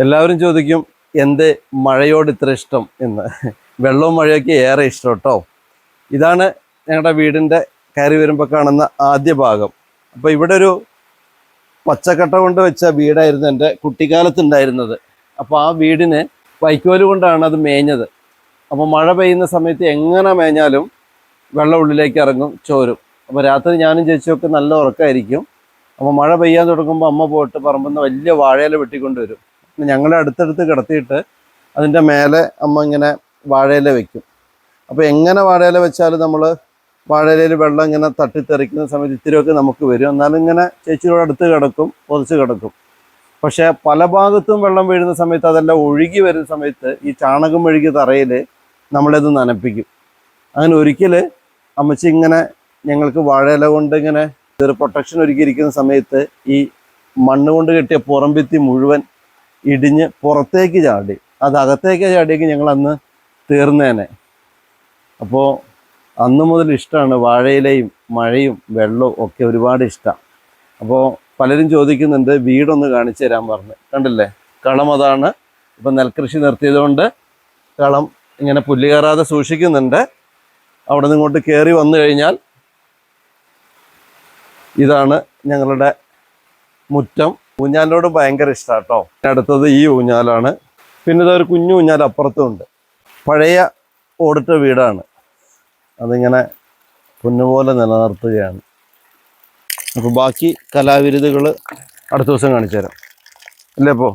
എല്ലാവരും ചോദിക്കും എന്ത് മഴയോട് ഇത്ര ഇഷ്ടം എന്ന്. വെള്ളവും മഴയൊക്കെ ഏറെ ഇഷ്ടം കേട്ടോ. ഇതാണ് ഞങ്ങളുടെ വീടിൻ്റെ കയറി വരുമ്പോൾ കാണുന്ന ആദ്യ ഭാഗം. അപ്പോൾ ഇവിടെ ഒരു പച്ചക്കട്ട കൊണ്ട് വെച്ച വീടായിരുന്നു എൻ്റെ കുട്ടിക്കാലത്തുണ്ടായിരുന്നത്. അപ്പോൾ ആ വീടിന് വൈക്കോല് കൊണ്ടാണ് അത് മേഞ്ഞത്. അപ്പോൾ മഴ പെയ്യുന്ന സമയത്ത് എങ്ങനെ മേഞ്ഞാലും വെള്ളം ഉള്ളിലേക്ക് ഇറങ്ങും, ചോരും. അപ്പോൾ രാത്രി ഞാനും ചേച്ചിയൊക്കെ നല്ല ഉറക്കമായിരിക്കും. അപ്പോൾ മഴ പെയ്യാൻ തുടങ്ങുമ്പോൾ അമ്മ പോയിട്ട് പറമ്പിൽ നിന്ന് വലിയ വാഴയില വെട്ടിക്കൊണ്ടുവരും. ഞങ്ങളെ അടുത്തടുത്ത് കിടത്തിയിട്ട് അതിൻ്റെ മേലെ അമ്മ ഇങ്ങനെ വാഴയില വെക്കും. അപ്പോൾ എങ്ങനെ വാഴയില വെച്ചാലും നമ്മൾ വാഴയിലയിൽ വെള്ളം ഇങ്ങനെ തട്ടിത്തെറിക്കുന്ന സമയത്ത് ഇത്തിരിയൊക്കെ നമുക്ക് വരും. എന്നാലും ഇങ്ങനെ ചേച്ചിയോട് അടുത്ത് കിടക്കും, പൊതിച്ച് കിടക്കും. പക്ഷേ പല ഭാഗത്തും വെള്ളം വീഴുന്ന സമയത്ത് അതെല്ലാം ഒഴുകി വരുന്ന സമയത്ത് ഈ ചാണകം ഒഴുകിയ തറയിൽ നമ്മളത് നനപ്പിക്കും. അങ്ങനെ ഒരിക്കൽ അമ്മച്ചി ഇങ്ങനെ ഞങ്ങൾക്ക് വാഴയില കൊണ്ട് ഇങ്ങനെ ഒരു പ്രൊട്ടക്ഷൻ ഒരുക്കിയിരിക്കുന്ന സമയത്ത് ഈ മണ്ണ് കൊണ്ട് കെട്ടിയ പുറംഭിത്തി മുഴുവൻ ഇടിഞ്ഞ് പുറത്തേക്ക് ചാടി. അത് അകത്തേക്ക് ചാടിയേക്ക് ഞങ്ങൾ അന്ന് തീർന്നേനെ. അപ്പോൾ അന്ന് മുതൽ ഇഷ്ടമാണ് വാഴയിലയും മഴയും വെള്ളവും ഒക്കെ ഒരുപാട് ഇഷ്ടമാണ്. അപ്പോൾ പലരും ചോദിക്കുന്നുണ്ട് വീടൊന്ന് കാണിച്ചു തരാൻ പറഞ്ഞ്. കണ്ടില്ലേ, കളം അതാണ്. ഇപ്പം നെൽകൃഷി നിർത്തിയതുകൊണ്ട് കളം ഇങ്ങനെ പുല്ല് കയറാതെ സൂക്ഷിക്കുന്നുണ്ട്. അവിടെ നിന്ന് ഇങ്ങോട്ട് കയറി വന്നു കഴിഞ്ഞാൽ ഇതാണ് ഞങ്ങളുടെ മുറ്റം. ഊഞ്ഞാലിനോട് ഭയങ്കര ഇഷ്ടമാണ് കേട്ടോ. അടുത്തത് ഈ ഊഞ്ഞാലാണ്. പിന്നെ ഇതൊരു കുഞ്ഞു ഊഞ്ഞാൽ അപ്പുറത്തുമുണ്ട്. പഴയ ഓടിട്ട വീടാണ്, അതിങ്ങനെ പൊന്നുപോലെ നിലനിർത്തുകയാണ്. അപ്പോൾ ബാക്കി കലാവിരുതുകൾ അടുത്ത ദിവസം കാണിച്ചു തരാം അല്ലേ. അപ്പോൾ